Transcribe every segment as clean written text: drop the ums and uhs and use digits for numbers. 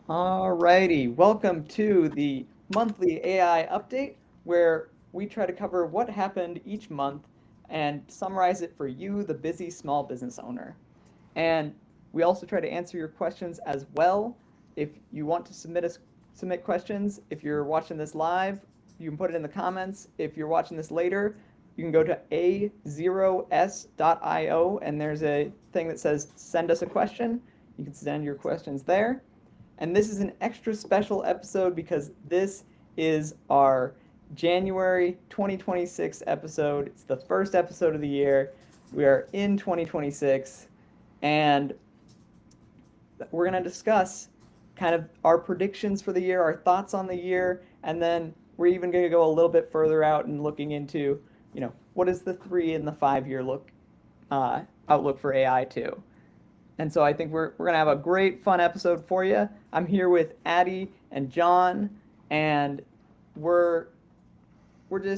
Alrighty, welcome to the monthly AI update where we try to cover what happened each month and summarize it for you, the busy small business owner. And we also try to answer your questions as well. If you want to submit questions, if you're watching this live, you can put it in the comments. If you're watching this later, you can go to a0s.io and there's a thing that says send us a question. You can send your questions there. And this is an extra special episode because this is our January 2026 episode. It's the first episode of the year. We are in 2026, and we're going to discuss kind of our predictions for the year, our thoughts on the year, and then we're even going to go a little bit further out and looking into, what is the 3 and the 5-year outlook for AI too. And so I think we're going to have a great, fun episode for you. I'm here with Addie and John, and we're going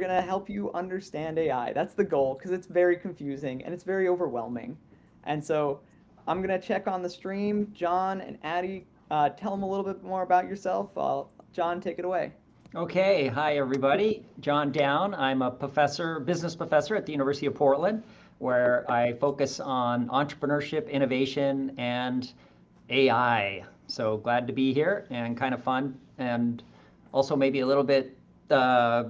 to help you understand AI. That's the goal, because it's very confusing and it's very overwhelming. And so I'm going to check on the stream. John and Addie, tell them a little bit more about yourself. John, take it away. Okay, hi everybody. John Down. I'm a business professor at the University of Portland, where I focus on entrepreneurship, innovation, and AI. So glad to be here and kind of fun, and also maybe a little bit, I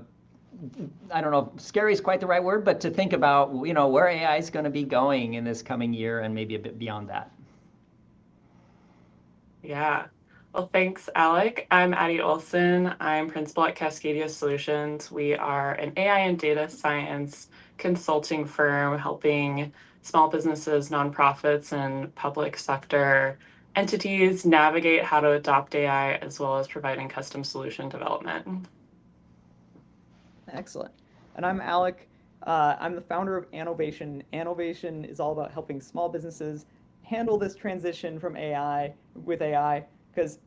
don't know, scary is quite the right word, but to think about, where AI is going to be going in this coming year and maybe a bit beyond that. Yeah. Well, thanks, Alec. I'm Addie Olson. I'm principal at Cascadia Solutions. We are an AI and data science consulting firm helping small businesses, nonprofits, and public sector entities navigate how to adopt AI, as well as providing custom solution development. Excellent. And I'm Alec. I'm the founder of Annovation. Annovation is all about helping small businesses handle this transition from AI, because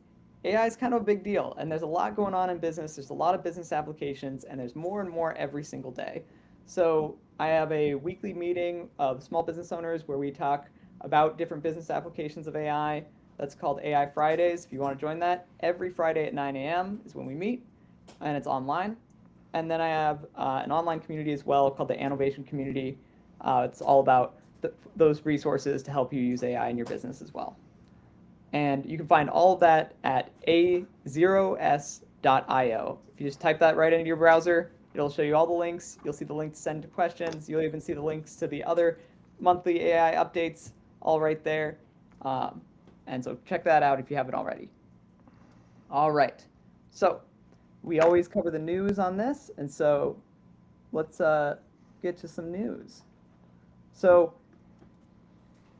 AI is kind of a big deal, and there's a lot going on in business. There's a lot of business applications, and there's more and more every single day. So I have a weekly meeting of small business owners where we talk about different business applications of AI. That's called AI Fridays. If you want to join that, every Friday at 9 a.m. is when we meet, and it's online. And then I have an online community as well called the Annovation community. It's all about those resources to help you use AI in your business as well. And you can find all of that at a0s.io. If you just type that right into your browser, it'll show you all the links. You'll see the link to send to questions. You'll even see the links to the other monthly AI updates all right there. And so check that out if you haven't already. All right. So we always cover the news on this, and so let's get to some news.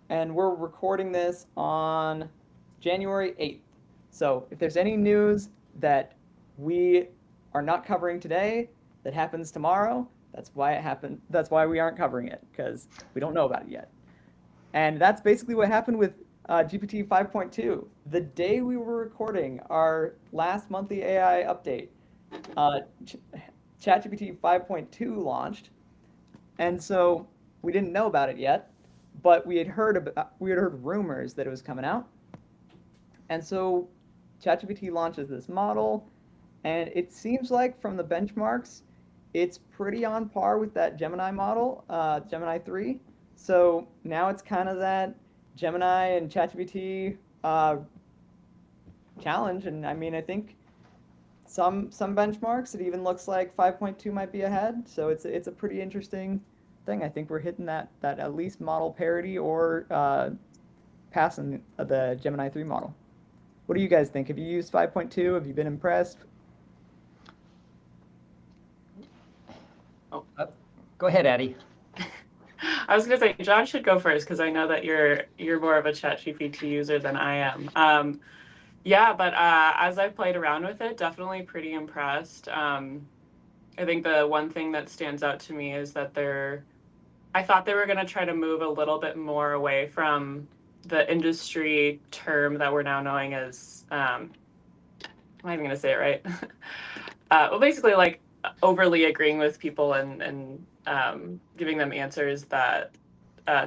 And we're recording this on January 8th. So if there's any news that we are not covering today that happens tomorrow, that's why it happened. That's why we aren't covering it, because we don't know about it yet. And that's basically what happened with GPT 5.2. The day we were recording our last monthly AI update, ChatGPT 5.2 launched, and so we didn't know about it yet, but we had heard rumors that it was coming out. And so ChatGPT launches this model, and it seems like from the benchmarks, it's pretty on par with that Gemini model, Gemini 3. So now it's kind of that Gemini and ChatGPT challenge. And I mean, I think some benchmarks, it even looks like 5.2 might be ahead. So it's a pretty interesting thing. I think we're hitting that at least model parity or passing the Gemini 3 model. What do you guys think? Have you used 5.2? Have you been impressed? Go ahead, Addie. I was going to say, John should go first, because I know that you're more of a ChatGPT user than I am. Yeah, but as I've played around with it, definitely pretty impressed. I think the one thing that stands out to me is that I thought they were going to try to move a little bit more away from the industry term that we're now knowing as, I'm not even going to say it right. Well, basically, like overly agreeing with people and giving them answers that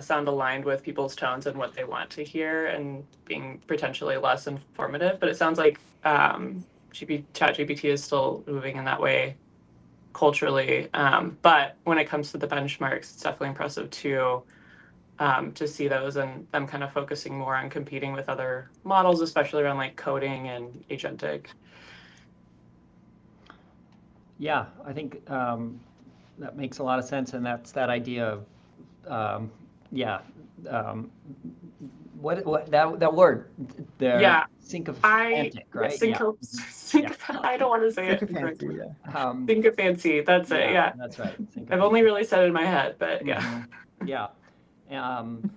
sound aligned with people's tones and what they want to hear, and being potentially less informative. But it sounds like ChatGPT is still moving in that way culturally. But when it comes to the benchmarks, it's definitely impressive too, to see those and them kind of focusing more on competing with other models, especially around like coding and agentic. Yeah, I think that makes a lot of sense, and that's that idea of yeah, um, what that word, the Yeah, sycophantic, right? Yeah, yeah, I don't want to say it Sycophancy, incorrectly. yeah. Sycophancy, that's it. yeah, Yeah, that's right, I've only sycophancy. really said it in my head, but yeah. Yeah. Um,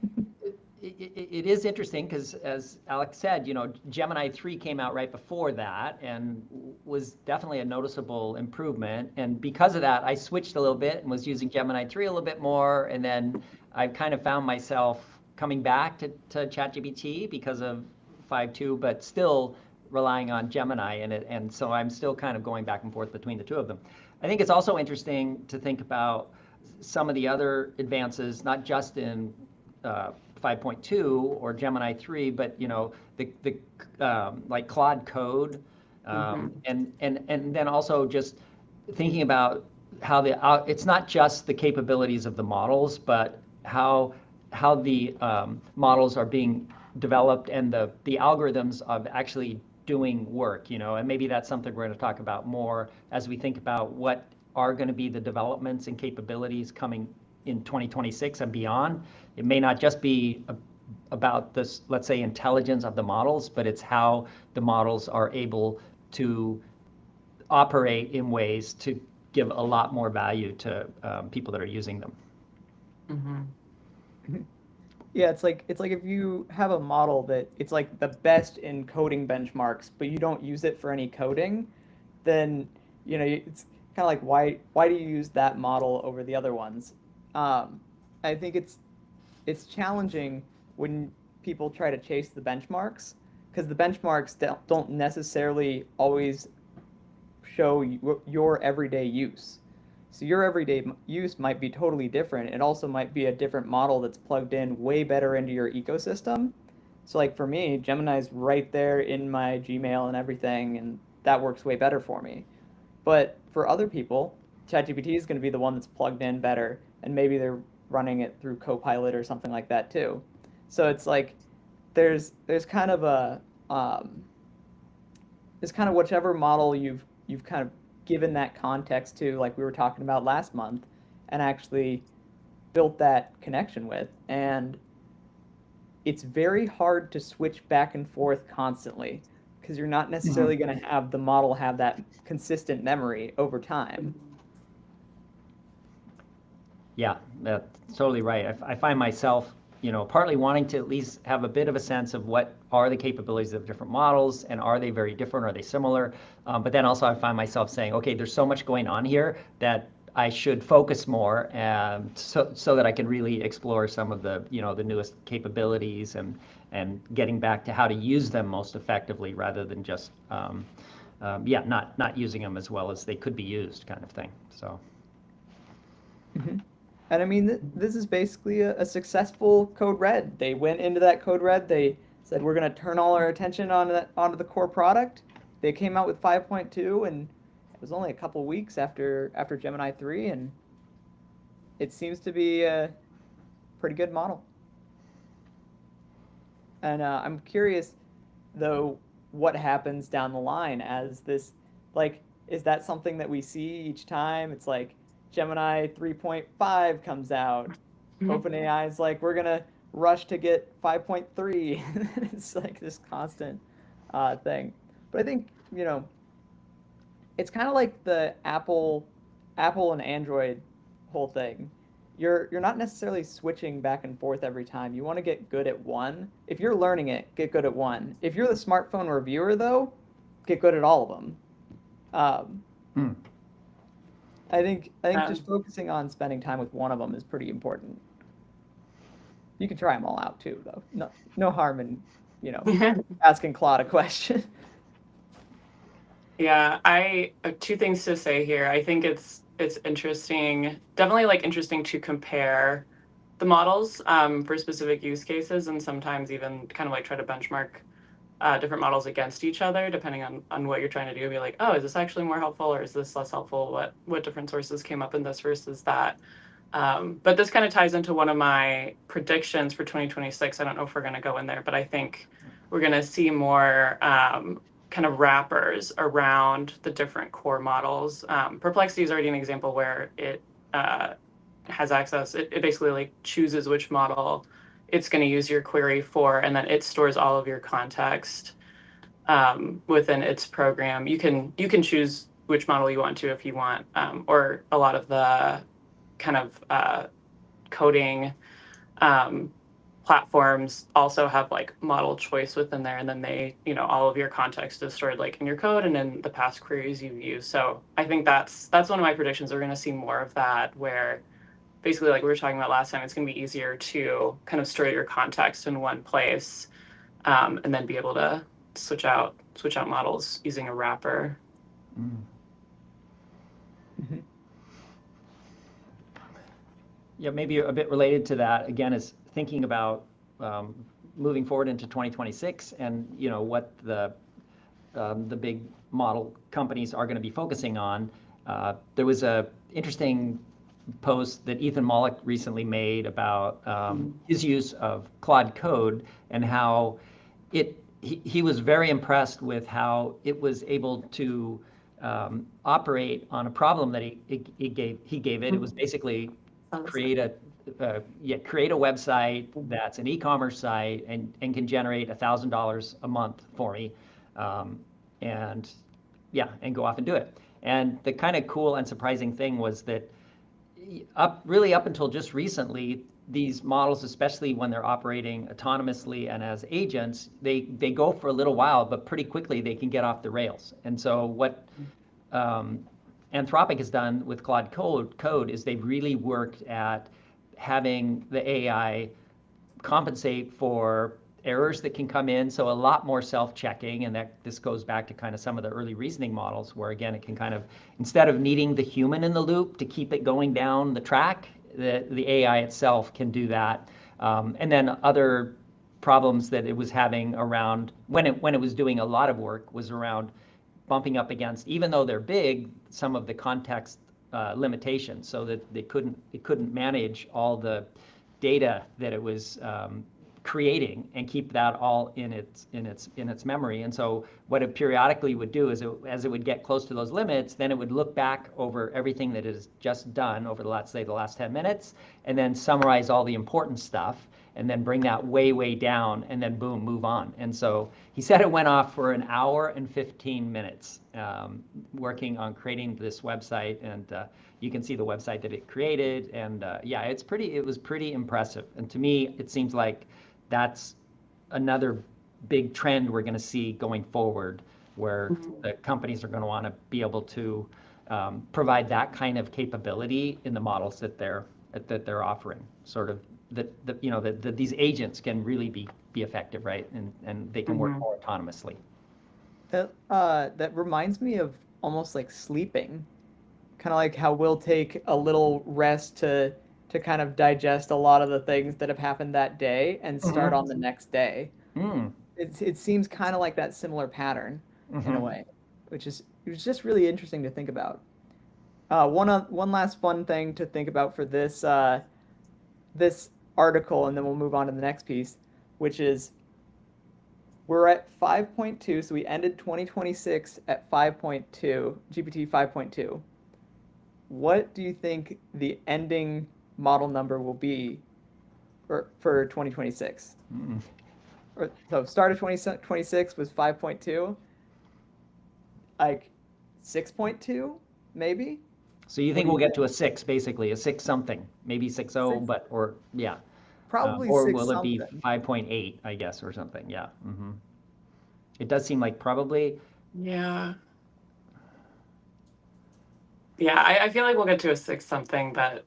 it is interesting because, as Alex said, Gemini 3 came out right before that and was definitely a noticeable improvement. And because of that, I switched a little bit and was using Gemini 3 a little bit more. And then I kind of found myself coming back to ChatGPT because of 5.2, but still relying on Gemini. And so I'm still kind of going back and forth between the two of them. I think it's also interesting to think about some of the other advances, not just in 5.2 or Gemini 3, but the like Claude Code, and then also just thinking about how it's not just the capabilities of the models, but how the models are being developed and the algorithms of actually doing work, and maybe that's something we're going to talk about more as we think about what are going to be the developments and capabilities coming in 2026 and beyond. It may not just be about this, let's say, intelligence of the models, but it's how the models are able to operate in ways to give a lot more value to people that are using them. Yeah, it's like if you have a model that it's like the best in coding benchmarks, but you don't use it for any coding, then it's kind of like why do you use that model over the other ones? I think it's challenging when people try to chase the benchmarks because the benchmarks don't necessarily always show your everyday use. So your everyday use might be totally different. It also might be a different model that's plugged in way better into your ecosystem. So like for me, Gemini's right there in my Gmail and everything, and that works way better for me. But for other people, ChatGPT is going to be the one that's plugged in better, and maybe they're running it through Copilot or something like that too. So it's like there's kind of a it's kind of whichever model you've kind of given that context to, like we were talking about last month, and actually built that connection with. And it's very hard to switch back and forth constantly because you're not necessarily going to have the model have that consistent memory over time. Yeah, that's totally right. I find myself, partly wanting to at least have a bit of a sense of what are the capabilities of different models and are they very different, are they similar? But then also I find myself saying, okay, there's so much going on here that I should focus more, so that I can really explore some of the newest capabilities and getting back to how to use them most effectively rather than just not using them as well as they could be used, kind of thing. So. Mm-hmm. And I mean, this is basically a successful Code Red. They went into that Code Red. They said we're going to turn all our attention onto the core product. They came out with 5.2, and it was only a couple weeks after Gemini 3, and it seems to be a pretty good model. And I'm curious, though, what happens down the line as this, like, is that something that we see each time? It's like Gemini 3.5 comes out. OpenAI is like, we're going to rush to get 5.3. It's like this constant thing. But I think, it's kind of like the Apple and Android whole thing. you're not necessarily switching back and forth every time. You want to get good at one. If you're learning it, get good at one. If you're the smartphone reviewer, though, get good at all of them. Um, Hmm. I think just focusing on spending time with one of them is pretty important. You can try them all out too, though. No harm in, you know, asking Claude a question. Yeah, I two things to say here. I think it's interesting, definitely like interesting to compare the models for specific use cases, and sometimes even kind of like try to benchmark different models against each other, depending on what you're trying to do. Be like, oh, is this actually more helpful or is this less helpful? What different sources came up in this versus that? But this kind of ties into one of my predictions for 2026. I don't know if we're going to go in there, but I think we're going to see more kind of wrappers around the different core models. Perplexity is already an example where it has access. It basically like chooses which model it's going to use your query for, and then it stores all of your context within its program. You can choose which model you want to if you want, or a lot of the kind of coding platforms also have like model choice within there, and then they, all of your context is stored like in your code and in the past queries you've used. So I think that's one of my predictions. We're going to see more of that, where basically, like we were talking about last time, it's going to be easier to kind of store your context in one place, and then be able to switch out models using a wrapper. Mm. Mhm. Yeah, maybe a bit related to that again is thinking about moving forward into 2026, and what the big model companies are going to be focusing on. There was a interesting post that Ethan Mollick recently made about his use of Claude Code and how he was very impressed with how it was able to operate on a problem that he gave it. It was basically create a create a website that's an e-commerce site and can generate $1,000 a month for me, and and go off and do it. And the kind of cool and surprising thing was that up until just recently, these models, especially when they're operating autonomously and as agents, they go for a little while, but pretty quickly they can get off the rails. And so what Anthropic has done with Claude Code is they've really worked at having the AI compensate for errors that can come in, so a lot more self-checking, and that this goes back to kind of some of the early reasoning models where again it can kind of, instead of needing the human in the loop to keep it going down the track, the AI itself can do that. And then other problems that it was having around when it was doing a lot of work was around bumping up against, even though they're big, some of the context limitations, so that it couldn't manage all the data that it was creating and keep that all in its memory. And so what it periodically would do is, as it would get close to those limits, then it would look back over everything that it has just done over the last 10 minutes, and then summarize all the important stuff, and then bring that way down, and then boom, move on. And so he said it went off for an hour and 15 minutes working on creating this website, and you can see the website that it created, and it was pretty impressive. And to me, it seems like that's another big trend we're going to see going forward, where the companies are going to want to be able to provide that kind of capability in the models that they're offering, sort of that these agents can really be effective, right? And they can work more autonomously. That reminds me of almost like sleeping, kind of like how we'll take a little rest to kind of digest a lot of the things that have happened that day and start on the next day. Mm. It seems kind of like that similar pattern in a way, which is just really interesting to think about. One last fun thing to think about for this article, and then we'll move on to the next piece, which is we're at 5.2, so we ended 2026 at 5.2, GPT 5.2. What do you think the ending model number will be for 2026? So start of 2026 was 5.2, like 6.2, maybe? So you What think do we'll you get think? to a 6, basically, a 6 something, maybe 6.0, Six, but, or, yeah. probably Or six will it be something. 5.8, I guess, or something? Yeah. It does seem like probably. Yeah. Yeah, I feel like we'll get to a 6 something, but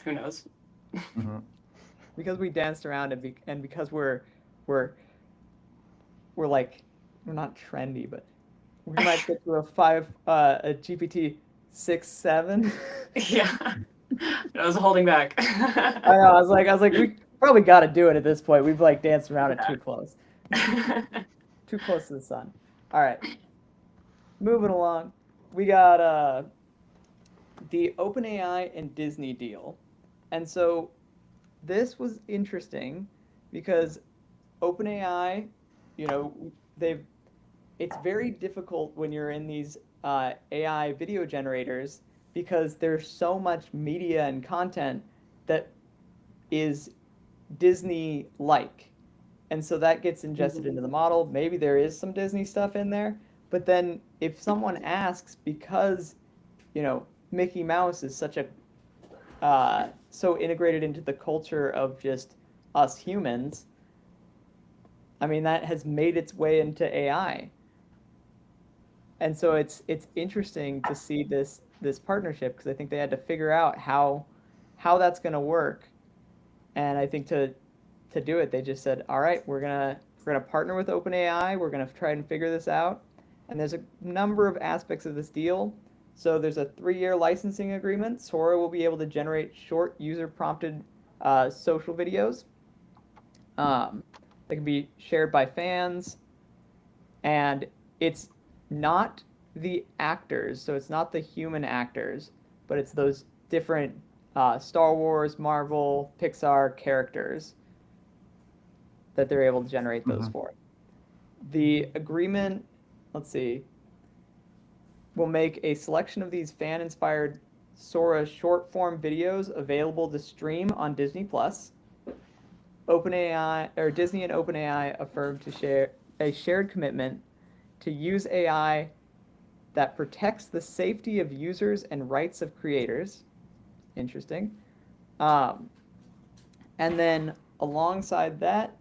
who knows? Mhm. Because we danced around and because we're we're like we're not trendy, but we might get to a GPT 6.7. Yeah. I was holding back. I know. I was like, we probably got to do it at this point. We've like danced around it too close, Yeah. too close to the sun. All right, moving along. We got the OpenAI and Disney deal, and so this was interesting because OpenAI, you know, they've it's very difficult when you're in these AI video generators because there's so much media and content that is Disney like. And so that gets ingested into the model. Maybe there is some Disney stuff in there, but then if someone asks because, Mickey Mouse is such a so integrated into the culture of just us humans, I mean that has made its way into AI. And so it's interesting to see this partnership because I think they had to figure out how that's going to work. And I think to do it, they just said, "All right, we're gonna partner with OpenAI. We're gonna try and figure this out." And there's a number of aspects of this deal. So there's a 3-year licensing agreement. Sora will be able to generate short user-prompted social videos. That can be shared by fans, and it's not the actors, so it's not the human actors, but it's those different Star Wars, Marvel, Pixar characters that they're able to generate those Mhm. for. The agreement, let's see, will make a selection of these fan-inspired Sora short-form videos available to stream on Disney Plus. OpenAI or Disney and OpenAI affirmed to share a shared commitment to use AI that protects the safety of users and rights of creators. Interesting. Um, and then alongside that,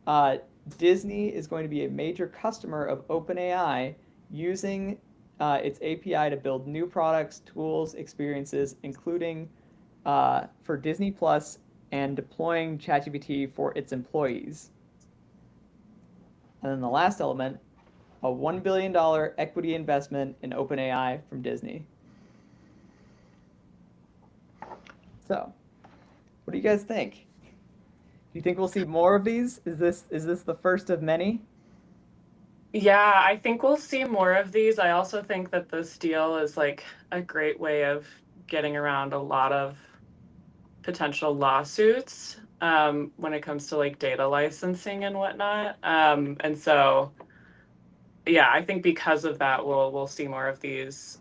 uh, Disney is going to be a major customer of OpenAI using its API to build new products, tools, experiences, including for Disney Plus and deploying ChatGPT for its employees. And then the last element, a $1 billion equity investment in OpenAI from Disney. So, what do you guys think? Do you think we'll see more of these? Is this the first of many? Yeah, I think we'll see more of these. I also think that this deal is like a great way of getting around a lot of potential lawsuits when it comes to like data licensing and whatnot. And so, yeah, I think because of that, we'll see more of these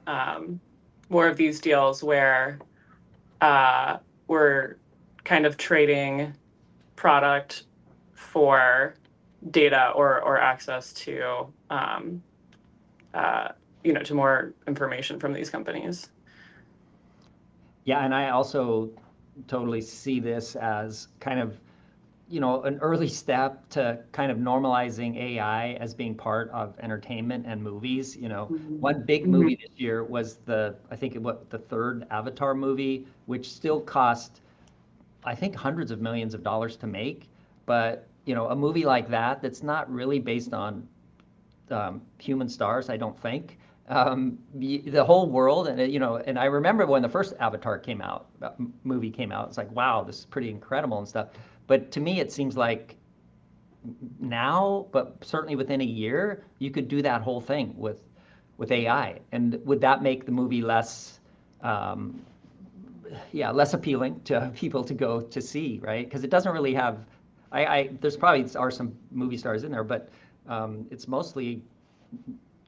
deals where uh, we're kind of trading product for data or access to uh, to more information from these companies. Yeah, and I also totally see this as kind of, an early step to kind of normalizing AI as being part of entertainment and movies. One big movie this year was I think what the third Avatar movie, which still cost, I think, hundreds of millions of dollars to make. But, a movie like that that's not really based on human stars, I don't think. The whole world, and and I remember when the first Avatar movie came out, it's like, wow, this is pretty incredible and stuff. But to me, it seems like now, but certainly within a year, you could do that whole thing with AI. And would that make the movie um, less appealing to people to go to see, right? Because it doesn't really have, there's probably are some movie stars in there, but it's mostly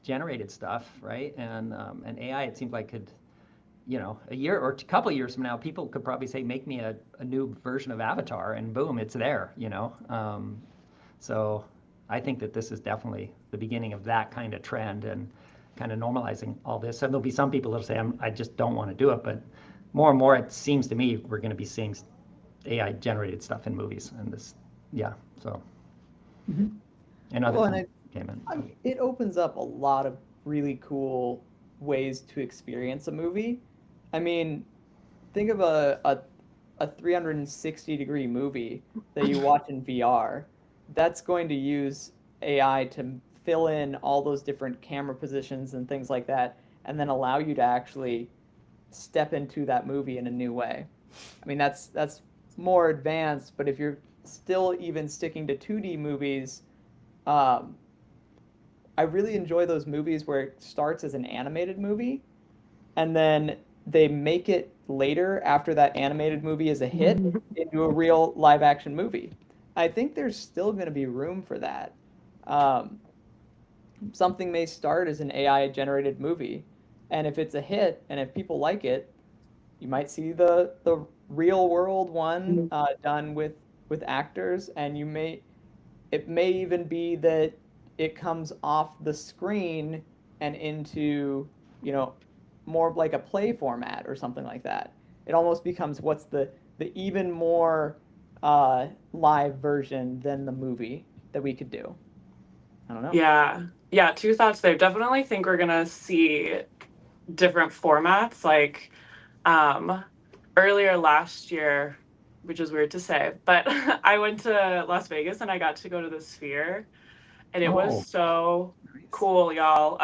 generated stuff, right? And AI, it seems like could, a year or a couple of years from now, people could probably say, make me a new version of Avatar, and boom, it's there. So I think that this is definitely the beginning of that kind of trend, and kind of normalizing all this. And there'll be some people that'll say, I just don't want to do it. But more and more, it seems to me we're going to be seeing AI generated stuff in movies. And this, yeah, so. Mhm. And other Well, and things came in. I mean, it opens up a lot of really cool ways to experience a movie. I mean, think of a 360-degree movie that you watch in VR. That's going to use AI to fill in all those different camera positions and things like that, and then allow you to actually step into that movie in a new way. I mean, that's more advanced, but if you're still even sticking to 2D movies, um, I really enjoy those movies where it starts as an animated movie and then they make it later after that animated movie is a hit into a real live action movie. I think there's still going to be room for that. Um, Something may start as an AI generated movie, and if it's a hit and if people like it, you might see the real world one done with actors, and you may it may even be that it comes off the screen and into, you know, more like a play format or something like that. It almost becomes what's the even more live version than the movie that we could do. I don't know. Yeah, two thoughts there. Definitely think we're gonna see different formats. Like earlier last year, which is weird to say, but I went to Las Vegas and I got to go to the Sphere, and it was Oh, so Nice. cool, y'all.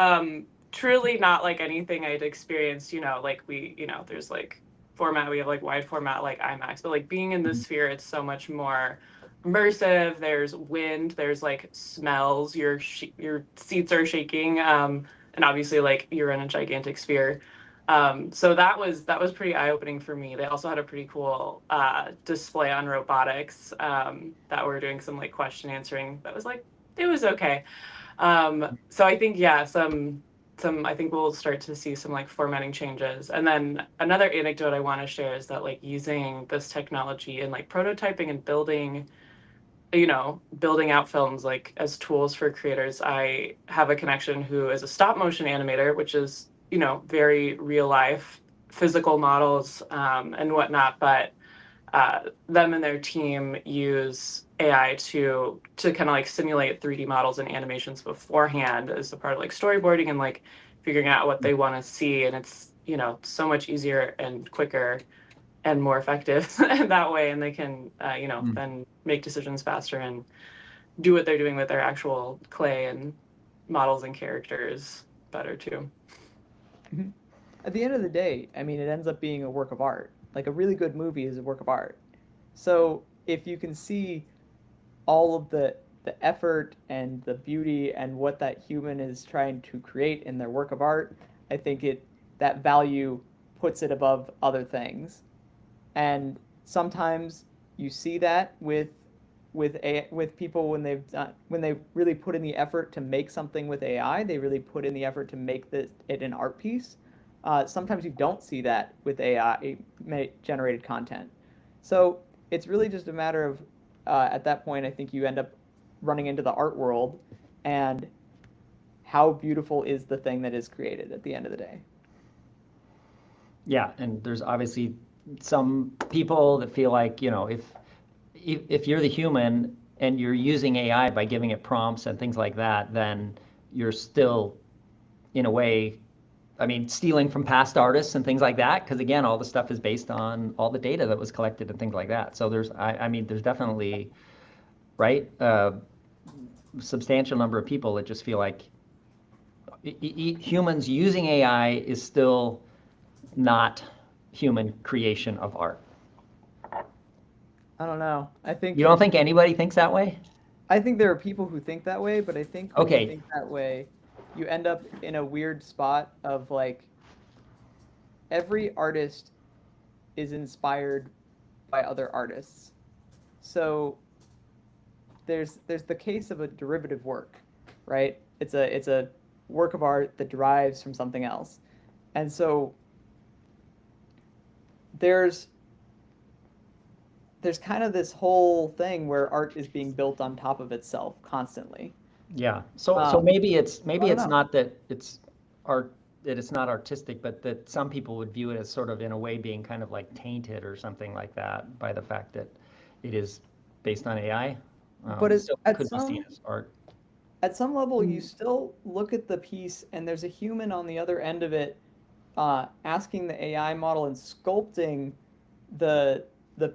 Truly not like anything I'd experienced. Like there's like format. We have like wide format, like IMAX, but like being in the mhm. Sphere, it's so much more immersive. There's wind. There's like smells. Your seats are shaking. And obviously like you're in a gigantic sphere. So that was pretty eye opening for me. They also had a pretty cool display on robotics that were doing some like question answering. That was like it was okay. So I think yeah, some I think we'll start to see some like formatting changes. And then another anecdote I want to share is that like using this technology and like prototyping and building out films like as tools for creators. I have a connection who is a stop motion animator, which is, very real life physical models and whatnot. But them and their team use AI to kind of like simulate 3D models and animations beforehand as a part of like storyboarding and like figuring out what they want to see. And it's, so much easier and quicker and more effective that way. And they can, Mm. then make decisions faster and do what they're doing with their actual clay and models and characters better too. Mhm. At the end of the day, I mean, it ends up being a work of art. Like a really good movie is a work of art. So if you can see all of the effort and the beauty and what that human is trying to create in their work of art, I think it that value puts it above other things. And sometimes you see that with people when when they really put in the effort to make something with AI, they really put in the effort to make it an art piece. Sometimes you don't see that with AI generated content. So it's really just a matter of at that point, I think you end up running into the art world and how beautiful is the thing that is created at the end of the day. Yeah, and there's obviously some people that feel like, if you're the human and you're using AI by giving it prompts and things like that, then you're still, in a way, I mean, stealing from past artists and things like that. Because again, all the stuff is based on all the data that was collected and things like that. So I mean, there's definitely, right, substantial number of people that just feel like humans using AI is still not human creation of art. I don't know. You don't think anybody thinks that way? I think there are people who think that way, but I think when you Okay. think that way, you end up in a weird spot of like every artist is inspired by other artists. So there's the case of a derivative work, right? It's a work of art that derives from something else. And so there's there's kind of this whole thing where art is being built on top of itself constantly. Yeah. So Um, maybe it's I maybe don't it's know. not that it's art, that it's not artistic, but that some people would view it as sort of in a way being kind of like tainted or something like that by the fact that it is based on AI. But Still could be seen as art. at some level, you still look at the piece, and there's a human on the other end of it, asking the AI model and sculpting the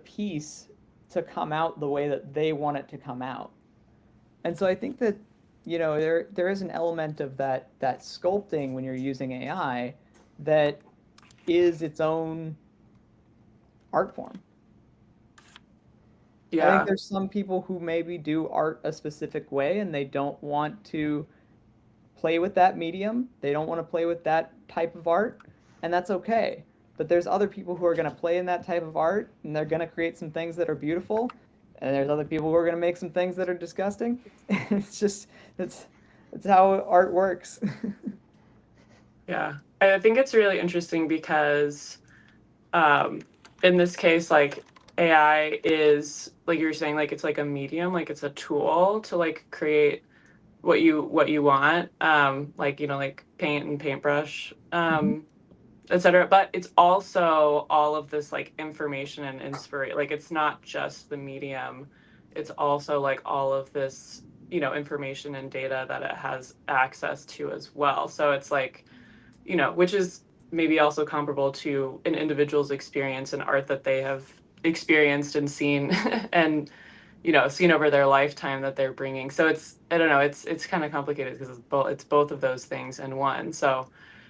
piece to come out the way that they want it to come out. And so I think that there is an element of that sculpting when you're using AI that is its own art form. I think Yeah. there's some people who maybe do art a specific way and they don't want to play with that medium. They don't want to play with that type of art, and that's okay. But there's other people who are going to play in that type of art and they're going to create some things that are beautiful, and there's other people who are going to make some things that are disgusting. It's just that's how art works. Yeah. I think it's really interesting because um, in this case, like AI is like you're saying, like it's like a medium, like it's a tool to like create what you want, like like paint and paintbrush, Mhm. etc. But it's also all of this like information and inspiration. Like it's not just the medium; it's also like all of this information and data that it has access to as well. So it's like which is maybe also comparable to an individual's experience in art that they have experienced and seen and seen over their lifetime that they're bringing. So it's I don't know, it's kind of complicated because it's both of those things in one. So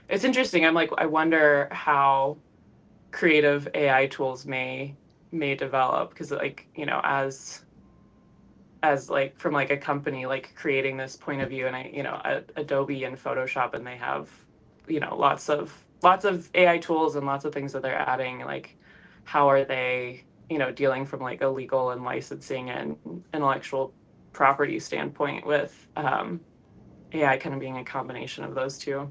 it's interesting. I'm like I wonder how creative AI tools may develop because like as like from like a company like creating this point of view and Adobe and Photoshop and they have lots of AI tools and lots of things that they're adding like how are they dealing from like a legal and licensing and intellectual property standpoint with AI kind of being a combination of those two.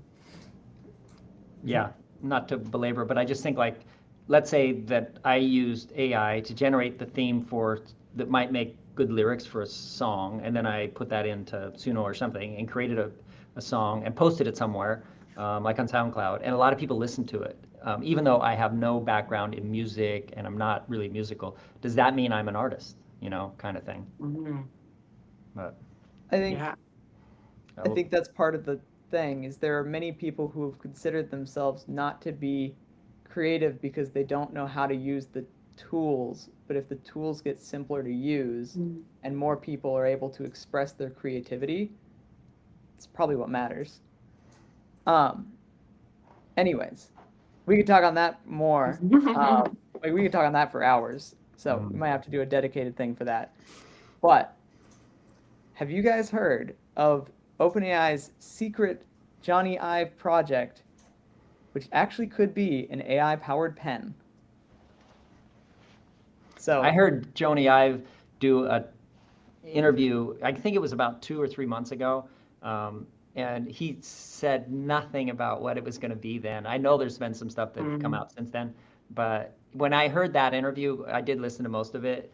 Yeah, not to belabor, but I just think like, let's say that I used AI to generate the theme for that might make good lyrics for a song, and then I put that into Suno or something and created a song and posted it somewhere, like on SoundCloud, and a lot of people listened to it. Even though I have no background in music and I'm not really musical, does that mean I'm an artist? Kind of thing. Mm-hmm. But I think Yeah. I think that's part of the thing is there are many people who have considered themselves not to be creative because they don't know how to use the tools. But if the tools get simpler to use Mm. and more people are able to express their creativity, it's probably what matters. Um, anyways, we could talk on that more. Like we could talk on that for hours. So we mm. might have to do a dedicated thing for that. But have you guys heard of OpenAI's secret Johnny Ive project, which actually could be an AI powered pen? I So, heard Joni Ive do a interview, I think it was about 2 or 3 months ago, and he said nothing about what it was going to be then. I know there's been some stuff that's come Mm. out since then, but when I heard that interview, I did listen to most of it,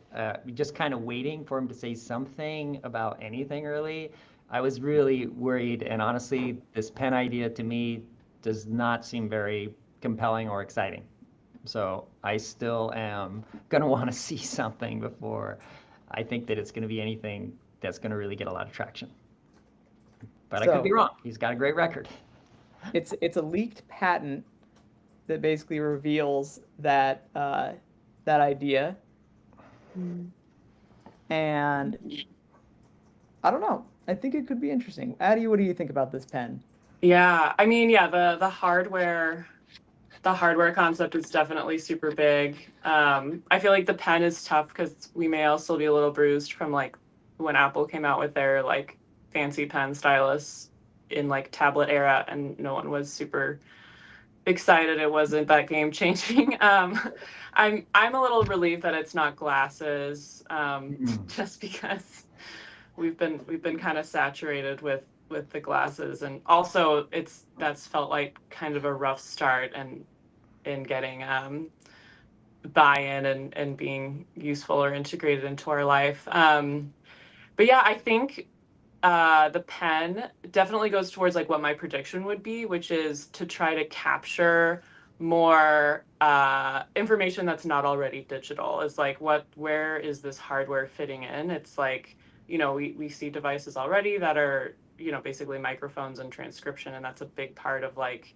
just kind of waiting for him to say something about anything really. I was really worried, and honestly, this pen idea to me does not seem very compelling or exciting. So I still am going to want to see something before I think that it's going to be anything that's going to really get a lot of traction. But I could be so wrong. He's got a great record. it's a leaked patent that basically reveals that idea, Mm. and I don't know. I think it could be interesting. Addie, what do you think about this pen? Yeah, I mean, yeah, the hardware concept is definitely super big. I feel like the pen is tough because we may also be a little bruised from like when Apple came out with their like fancy pen stylus in like tablet era, and no one was super excited. It wasn't that game changing. I'm a little relieved that it's not glasses, Mm. just because we've been kind of saturated with the glasses, and also that's felt like kind of a rough start and in getting buy-in and being useful or integrated into our life. But yeah, I think the pen definitely goes towards like what my prediction would be, which is to try to capture more information that's not already digital. Is like where is this hardware fitting in? It's like, we see devices already that are, basically microphones and transcription, and that's a big part of like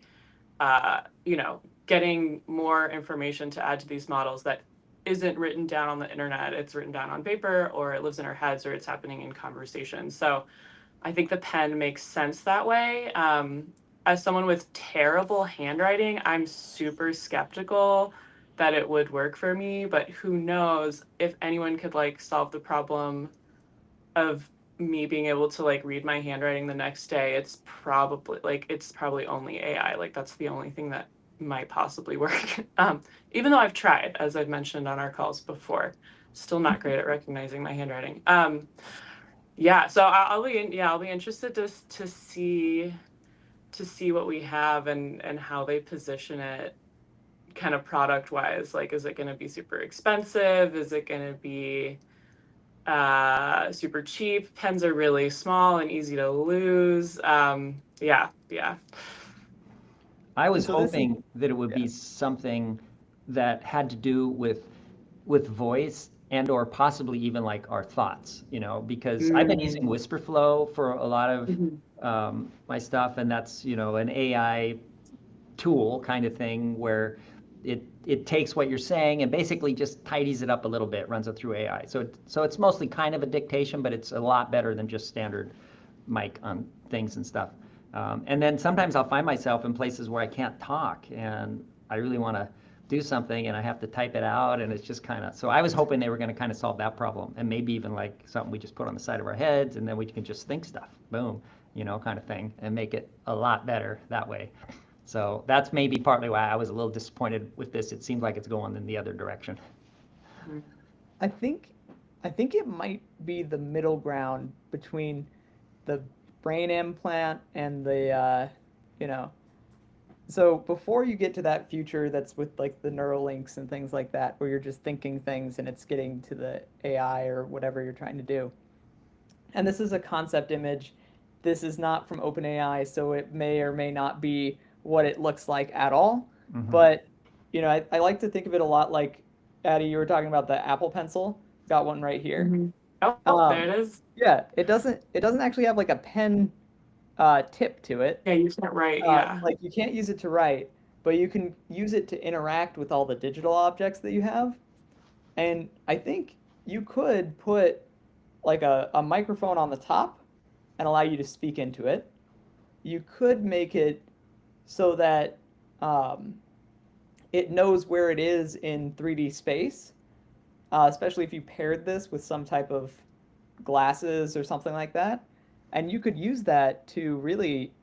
getting more information to add to these models that isn't written down on the internet. It's written down on paper, or it lives in our heads, or it's happening in conversation. So I think the pen makes sense that way. As someone with terrible handwriting, I'm super skeptical that it would work for me, but who knows if anyone could like solve the problem of me being able to like read my handwriting the next day. It's probably only AI. Like that's the only thing that might possibly work. Even though I've tried, as I've mentioned on our calls before, still not great at recognizing my handwriting. Yeah, so I'll be interested to see what we have and how they position it kind of product wise. Like, is it going to be super expensive? Is it going to be super cheap? Pens are really small and easy to lose. Yeah. I was So this is, hoping that it would yeah. be something that had to do with voice and or possibly even like our thoughts, because I've been using Whisperflow for a lot of Mhm. my stuff, and that's, an AI tool kind of thing where it takes what you're saying and basically just tidies it up a little bit, runs it through AI. So it's mostly kind of a dictation, but it's a lot better than just standard mic on things and stuff. And then sometimes I'll find myself in places where I can't talk and I really want to do something and I have to type it out, and it's just kind of, so I was hoping they were going to kind of solve that problem, and maybe even like something we just put on the side of our heads and then we can just think stuff, boom, kind of thing, and make it a lot better that way. So that's maybe partly why I was a little disappointed with this. It seemed like it's going in the other direction. I think I think it might be the middle ground between the brain implant and the you know so before you get to that future that's with like the neural links and things like that, where you're just thinking things and it's getting to the AI or whatever you're trying to do. And this is a concept image. This is not from OpenAI, so it may or may not be what it looks like at all. Mm-hmm. But I like to think of it a lot like, Addie, you were talking about the Apple Pencil. Got one right here. Mhm. Oh, there Um, it is. yeah, it doesn't actually have like a pen tip to it. Yeah, you can't write. Yeah. Like you can't use it to write, but you can use it to interact with all the digital objects that you have. And I think you could put like a microphone on the top and allow you to speak into it. You could make it so that um, it knows where it is in 3D space, especially if you paired this with some type of glasses or something like that. And you could use that to really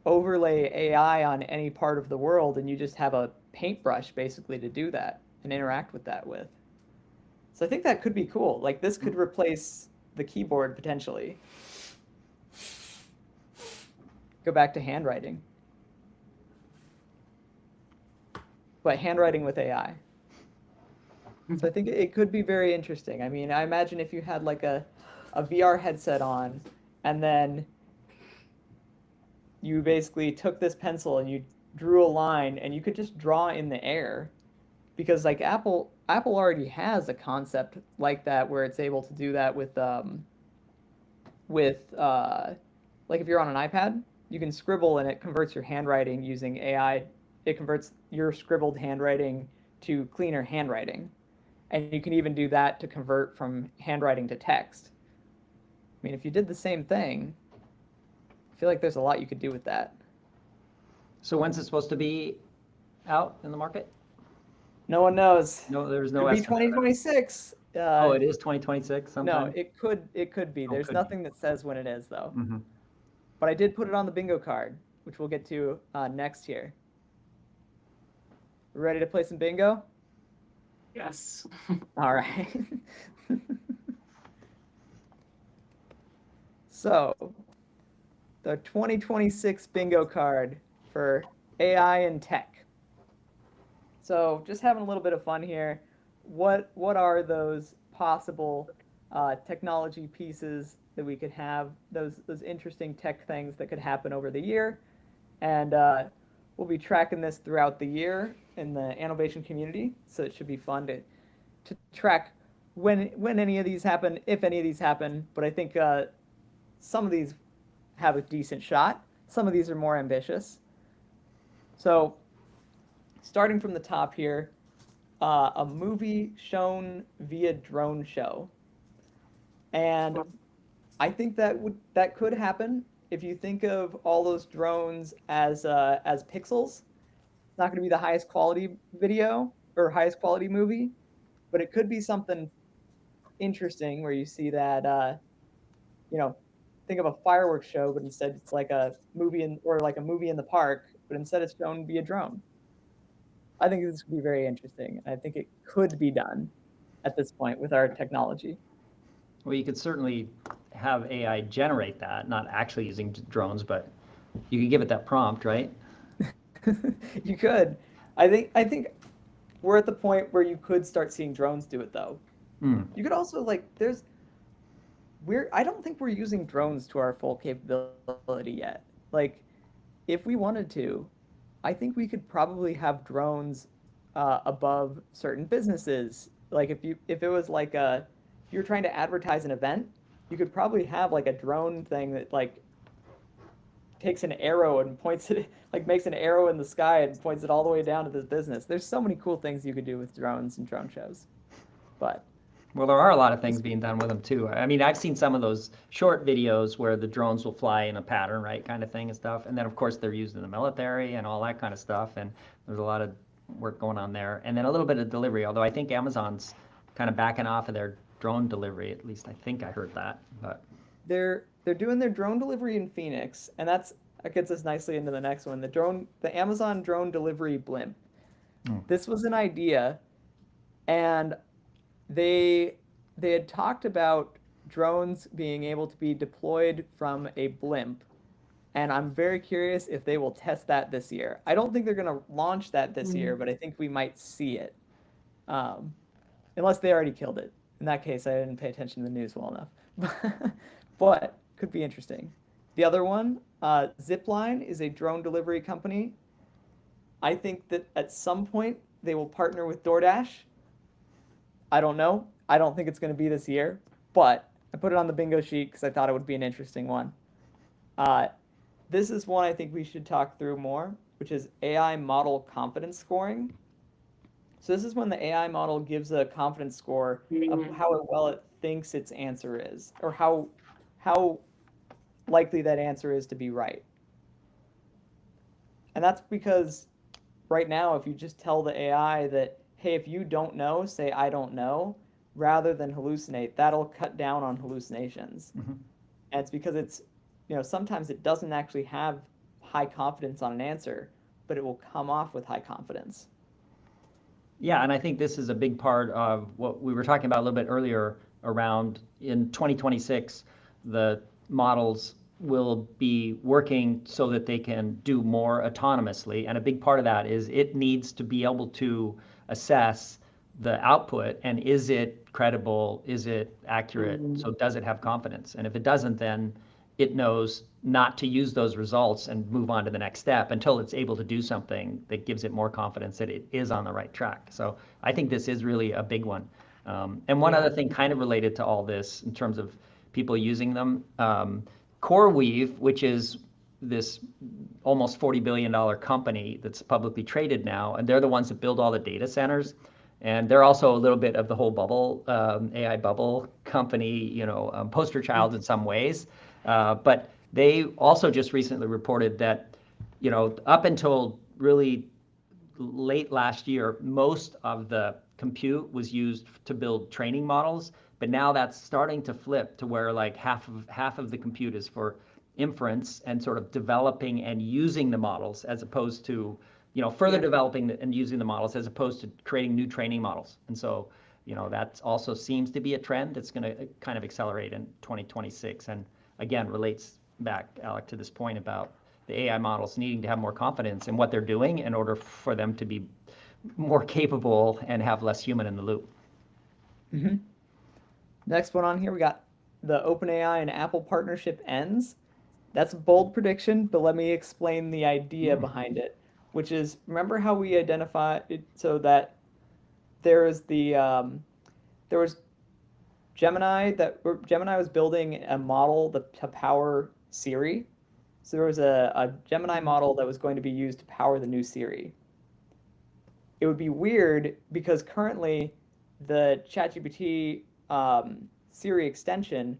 overlay AI on any part of the world, and you just have a paintbrush basically to do that and interact with that with. So I think that could be cool. Like this could replace the keyboard potentially. Go back to handwriting, but handwriting with AI. So I think it could be very interesting. I mean, I imagine if you had like a VR headset on, and then you basically took this pencil and you drew a line, and you could just draw in the air, because like Apple already has a concept like that where it's able to do that with like if you're on an iPad, you can scribble and it converts your handwriting using AI. It converts your scribbled handwriting to cleaner handwriting. And you can even do that to convert from handwriting to text. I mean, if you did the same thing, I feel like there's a lot you could do with that. So when's it supposed to be out in the market? No one knows. No, there's no Could be estimate of that. 2026. Oh, it is 2026 No, sometime? it could be. Oh, There's could be. nothing that says when it is though. Mm-hmm. But I did put it on the bingo card, which we'll get to next here. Ready to play some bingo? Yes. All right. So, the 2026 bingo card for AI and tech. So, just having a little bit of fun here. What are those possible technology pieces that we could have those interesting tech things that could happen over the year. And we'll be tracking this throughout the year in the Annovation community, so it should be fun to track when any of these happen, if any of these happen. But I think some of these have a decent shot. Some of these are more ambitious. So, starting from the top here, a movie shown via drone show, and I think that could happen if you think of all those drones as pixels. It's not going to be the highest quality video or highest quality movie, but it could be something interesting where you see that you know, think of a fireworks show, but instead it's like a movie like a movie in the park, but instead it's shown via drone. I think this could be very interesting. I think it could be done at this point with our technology. Well, you could certainly have AI generate that, not actually using drones, but you could give it that prompt, right? You could. I think we're at the point where you could start seeing drones do it though. You could also like I don't think we're using drones to our full capability yet. Like if we wanted to, I think we could probably have drones above certain businesses. Like if it was like if you're trying to advertise an event, you could probably have like a drone thing that like takes an arrow and points it like makes an arrow in the sky and points it all the way down to this business. There's so many cool things you could do with drones and drone shows. But Well, there are a lot of things being done with them too. I mean, I've seen some of those short videos where the drones will fly in a pattern, right, kind of thing and stuff. And then, of course, they're used in the military and all that kind of stuff. And there's a lot of work going on there. And then a little bit of delivery, although I think Amazon's kind of backing off of their drone delivery. At least I think I heard that. But they're doing their drone delivery in Phoenix, and that gets us nicely into the next one. The Amazon drone delivery blimp. This was an idea, and they had talked about drones being able to be deployed from a blimp, and I'm very curious if they will test that this year. I don't think they're going to launch that this year, but I think we might see it, unless they already killed it. In that case, I didn't pay attention to the news well enough, but could be interesting. The other one, Zipline, is a drone delivery company. I think that at some point they will partner with DoorDash. I don't know. I don't think it's going to be this year, but I put it on the bingo sheet because I thought it would be an interesting one. This is one I think we should talk through more, which is AI model confidence scoring. So this is when the AI model gives a confidence score of how well it thinks its answer is, or how likely that answer is to be right. And that's because right now, if you just tell the AI that, hey, if you don't know, say I don't know, rather than hallucinate, that'll cut down on hallucinations. And it's because sometimes it doesn't actually have high confidence on an answer, but it will come off with high confidence. Yeah, and I think this is a big part of what we were talking about a little bit earlier around in 2026, the models will be working so that they can do more autonomously. And a big part of that is it needs to be able to assess the output and is it credible, is it accurate, so does it have confidence? And if it doesn't, then it knows not to use those results and move on to the next step until it's able to do something that gives it more confidence that it is on the right track. So I think this is really a big one. And one other thing kind of related to all this in terms of people using them, CoreWeave, which is this almost $40 billion company that's publicly traded now, and they're the ones that build all the data centers. And they're also a little bit of the whole bubble, AI bubble company, poster child in some ways. But they also just recently reported that, up until really late last year, most of the compute was used to build training models. But now that's starting to flip to where like half of the compute is for inference and sort of developing and using the models as opposed to, further developing and using the models as opposed to creating new training models. And so, that also seems to be a trend that's going to kind of accelerate in 2026. And again, relates back, Alec, to this point about the AI models needing to have more confidence in what they're doing in order for them to be more capable and have less human in the loop. Next one on here, we got the OpenAI and Apple partnership ends. That's a bold prediction, but let me explain the idea behind it, which is remember how we identify it so that there is there was Gemini was building a model to power Siri. So there was a Gemini model that was going to be used to power the new Siri. It would be weird because currently the ChatGPT Siri extension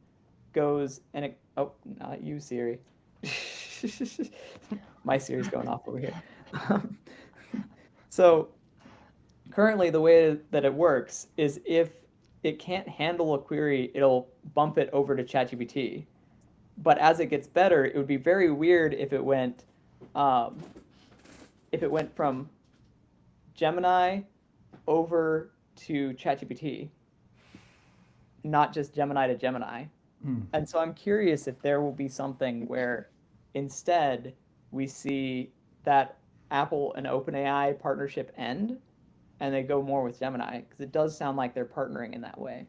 goes and oh, not you, Siri. My Siri's going off over here. So currently the way that it works is if it can't handle a query, it'll bump it over to ChatGPT. But as it gets better, it would be very weird um, if it went from Gemini over to ChatGPT, not just Gemini to Gemini. And so I'm curious if there will be something where instead we see that Apple and OpenAI partnership end and they go more with Gemini because it does sound like they're partnering in that way.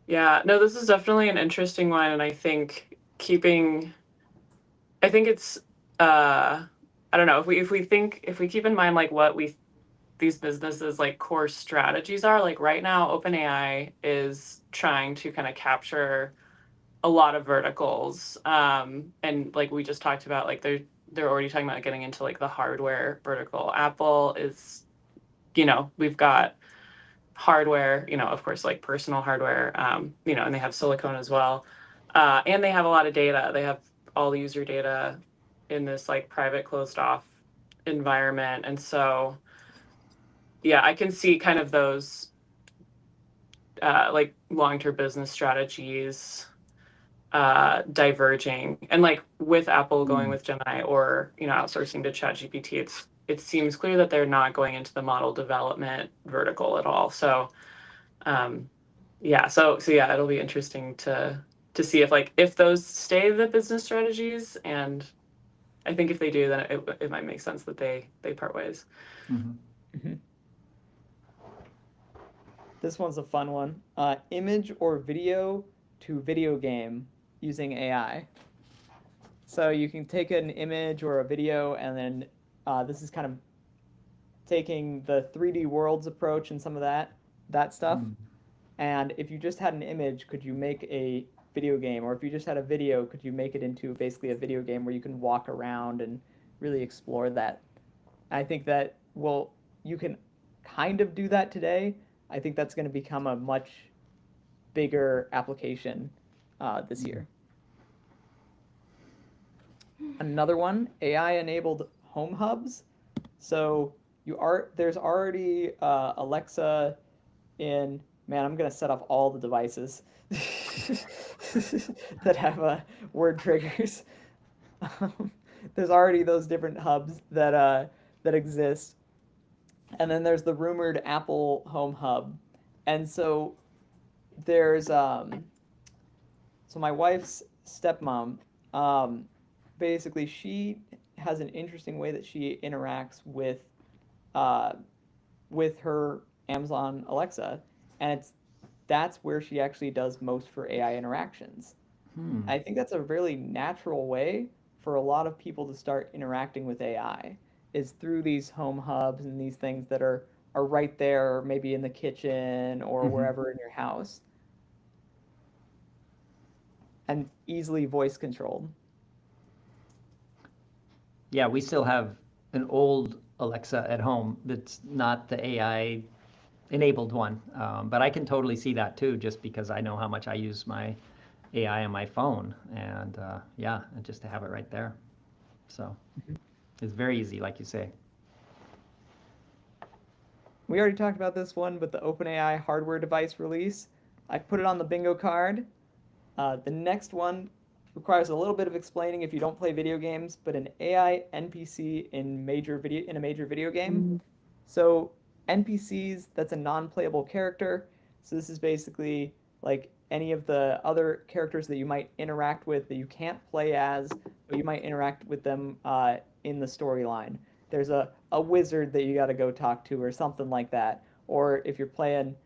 Yeah, no, this is definitely an interesting one, and I think it's I don't know, if we keep in mind like what these businesses like core strategies are, like right now OpenAI is trying to kind of capture a lot of verticals, and like we just talked about, like they're already talking about getting into like the hardware vertical. Apple is, we've got hardware, of course, like personal hardware, and they have silicone as well, and they have a lot of data. They have all the user data in this like private closed off environment, and so yeah, I can see kind of those like long-term business strategies diverging, and like with Apple going with Gemini or outsourcing to ChatGPT, it seems clear that they're not going into the model development vertical at all. So yeah, so yeah, it'll be interesting to see if those stay the business strategies, and I think if they do, then it might make sense that they part ways. This one's a fun one. Image or video to video game using AI. So you can take an image or a video, and then this is kind of taking the 3D worlds approach and some of that stuff. And if you just had an image, could you make a video game? Or if you just had a video, could you make it into basically a video game where you can walk around and really explore that? I think that, well, you can kind of do that today. I think that's going to become a much bigger application this year. Another one, AI-enabled home hubs. So there's already Alexa in. Man, I'm gonna set off all the devices that have word triggers. There's already those different hubs that exist, and then there's the rumored Apple Home Hub, and so there's so my wife's stepmom, basically she has an interesting way that she interacts with her Amazon Alexa, and that's where she actually does most for AI interactions. I think that's a really natural way for a lot of people to start interacting with AI is through these home hubs and these things that are right there, maybe in the kitchen or wherever in your house, and easily voice controlled. Yeah, we still have an old Alexa at home that's not the AI enabled one, but I can totally see that too, just because I know how much I use my AI on my phone, and yeah, and just to have it right there. So it's very easy, like you say. We already talked about this one, but the OpenAI hardware device release, I put it on the bingo card. The next one requires a little bit of explaining if you don't play video games, but an AI NPC in a major video game. So NPCs, that's a non-playable character. So this is basically like any of the other characters that you might interact with that you can't play as, but you might interact with them in the storyline. There's a wizard that you got to go talk to or something like that. Or if you're playing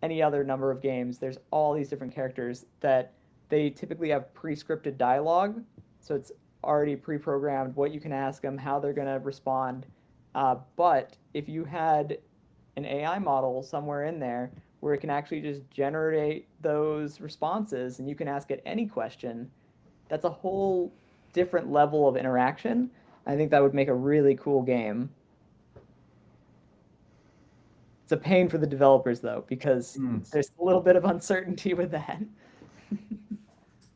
any other number of games, there's all these different characters that they typically have pre-scripted dialogue, so it's already pre-programmed what you can ask them, how they're going to respond. But if you had an AI model somewhere in there where it can actually just generate those responses and you can ask it any question, that's a whole different level of interaction. I think that would make a really cool game. It's a pain for the developers though, because there's a little bit of uncertainty with that.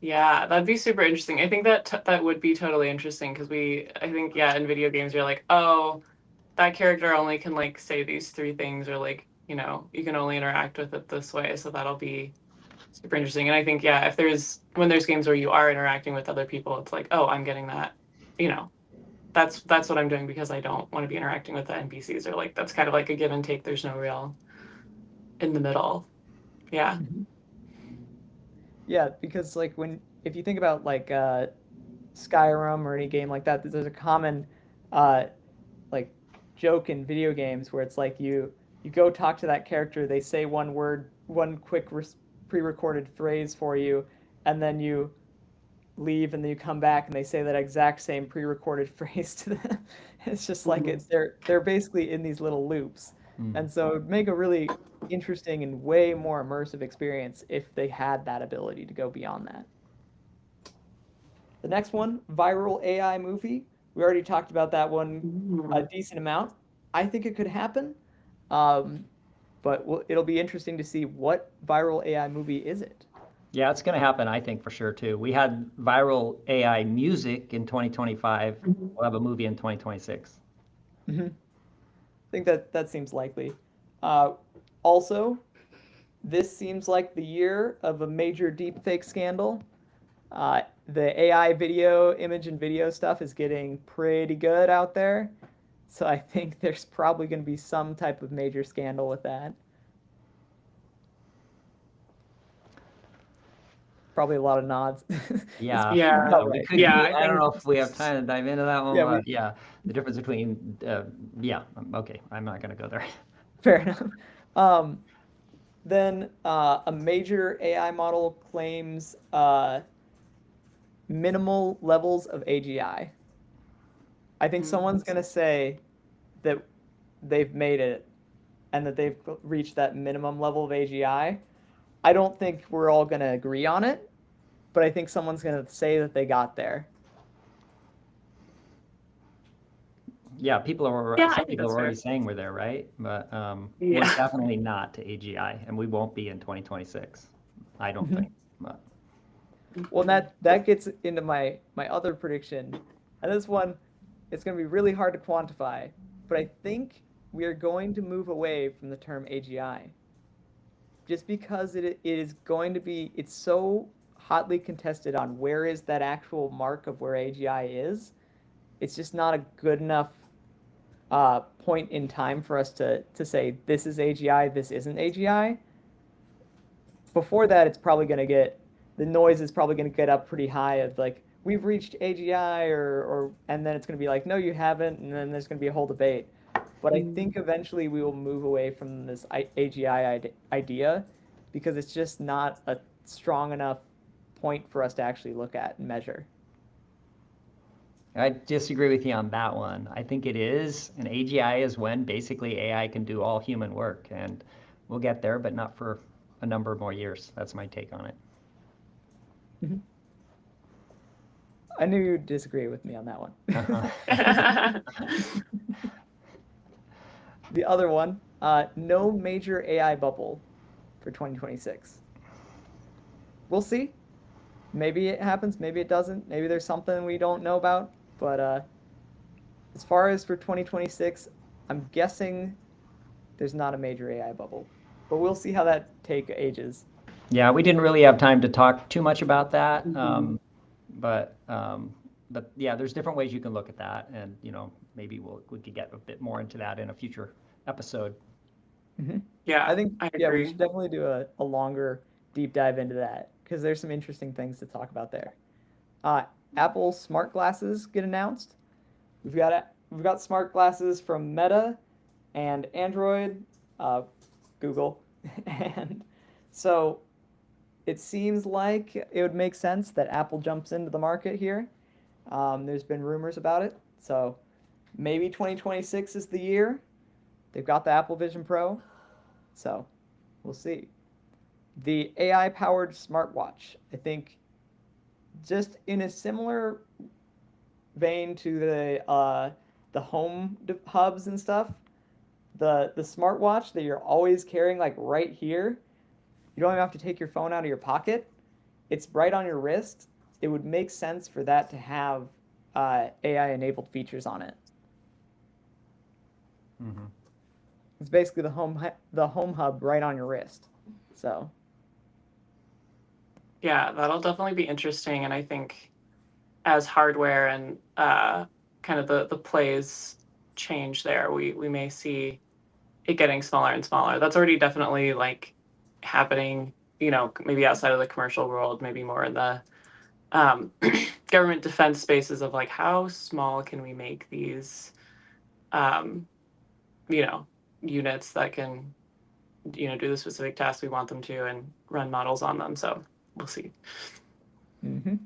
Yeah, that'd be super interesting. I think that that would be totally interesting because I think, yeah, in video games, you're like, oh, that character only can like say these three things, or like, you know, you can only interact with it this way. So that'll be super interesting. And I think, yeah, when there's games where you are interacting with other people, it's like, oh, I'm getting that, you know, that's what I'm doing because I don't want to be interacting with the NPCs, or like that's kind of like a give and take. There's no real in the middle. Yeah. Yeah, because like if you think about like Skyrim or any game like that, there's a common uh, like joke in video games where it's like you go talk to that character, they say one word, one quick pre-recorded phrase for you, and then you leave and then you come back and they say that exact same pre-recorded phrase to them. It's just like they're basically in these little loops. And so it would make a really interesting and way more immersive experience if they had that ability to go beyond that. The next one, viral AI movie. We already talked about that one a decent amount. I think it could happen, but it'll be interesting to see what viral AI movie is it. Yeah, it's going to happen, I think, for sure, too. We had viral AI music in 2025. We'll have a movie in 2026. I think that seems likely. Also, this seems like the year of a major deepfake scandal. The AI image and video stuff is getting pretty good out there. So I think there's probably going to be some type of major scandal with that. Probably a lot of nods. Yeah. Yeah. We could Yeah, I don't know if we have time to dive into that one, Yeah, but yeah, the difference between, okay, I'm not going to go there. Fair enough. Then a major AI model claims minimal levels of AGI. I think someone's going to say that they've made it and that they've reached that minimum level of AGI. I don't think we're all going to agree on it, but I think someone's going to say that they got there. Yeah, some people are already fair. saying we're there, right? But we're definitely not to AGI, and we won't be in 2026. I don't think. But. Well, that gets into my other prediction, and this one, it's going to be really hard to quantify, but I think we are going to move away from the term AGI, just because it is going to be, it's so hotly contested on where is that actual mark of where AGI is. It's just not a good enough point in time for us to say this is AGI, this isn't AGI. Before that, it's probably going to the noise is probably going to get up pretty high of like, we've reached AGI, and then it's going to be like, no, you haven't, and then there's going to be a whole debate. But I think eventually we will move away from this AGI idea because it's just not a strong enough point for us to actually look at and measure. I disagree with you on that one. I think it is. And AGI is when basically AI can do all human work. And we'll get there, but not for a number more years. That's my take on it. I knew you'd disagree with me on that one. The other one, no major AI bubble for 2026. We'll see. Maybe it happens, maybe it doesn't. Maybe there's something we don't know about. But as far as for 2026, I'm guessing there's not a major AI bubble. But we'll see how that take ages. Yeah, we didn't really have time to talk too much about that. But yeah, there's different ways you can look at that, and maybe we could get a bit more into that in a future episode. Yeah, I agree. we should definitely do a longer deep dive into that because there's some interesting things to talk about there. Apple smart glasses get announced. We've got smart glasses from Meta and Android, Google, And so it seems like it would make sense that Apple jumps into the market here. There's been rumors about it. So maybe 2026 is the year. They've got the Apple Vision Pro. So we'll see. The AI powered smartwatch, I think, just in a similar vein to the home hubs and stuff, the smartwatch that you're always carrying like right here, you don't even have to take your phone out of your pocket. It's right on your wrist. It would make sense for that to have AI enabled features on it. Mm-hmm. It's basically the home hub right on your wrist. So Yeah, that'll definitely be interesting. And I think as hardware and kind of the plays change there, we may see it getting smaller and smaller. That's already definitely like happening, maybe outside of the commercial world, maybe more in the government defense spaces of like how small can we make these um, units that can do the specific tasks we want them to and run models on them. So we'll see. mm-hmm.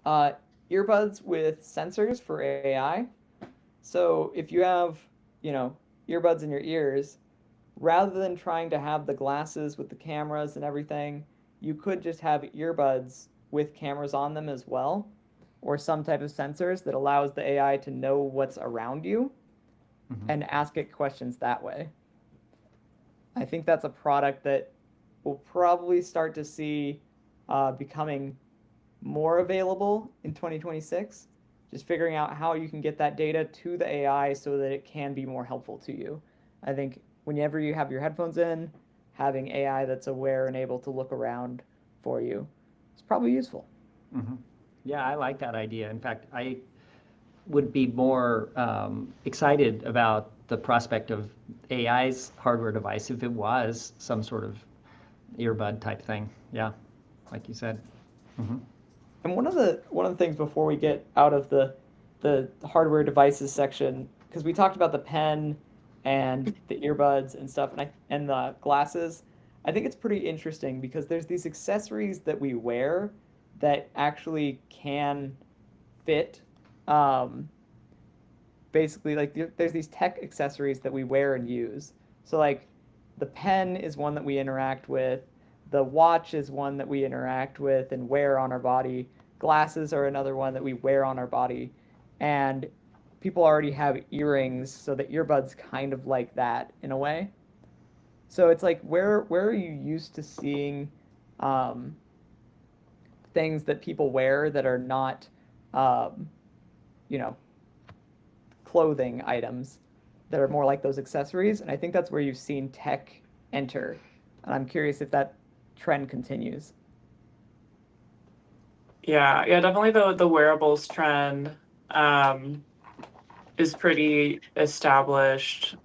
uh, earbuds with sensors for AI. So if you have, earbuds in your ears, rather than trying to have the glasses with the cameras and everything, you could just have earbuds with cameras on them as well, or some type of sensors that allows the AI to know what's around you and ask it questions that way. I think that's a product that we'll probably start to see becoming more available in 2026. Just figuring out how you can get that data to the AI so that it can be more helpful to you. I think whenever you have your headphones in, having AI that's aware and able to look around for you is probably useful. Mm-hmm. Yeah, I like that idea. In fact, I would be more excited about the prospect of AI's hardware device if it was some sort of earbud type thing. Yeah, like you said. Mm-hmm. And one of the things before we get out of the hardware devices section, because we talked about the pen and the earbuds and stuff, and the glasses, I think it's pretty interesting because there's these accessories that we wear that actually can fit. Um, Basically, like there's these tech accessories that we wear and use. So like the pen is one that we interact with. The watch is one that we interact with and wear on our body. Glasses are another one that we wear on our body. And people already have earrings, so the earbuds kind of like that in a way. So it's like where are you used to seeing um, things that people wear that are not um, you know clothing items that are more like those accessories? And I think that's where you've seen tech enter. And I'm curious if that trend continues. Yeah, definitely the wearables trend is pretty established.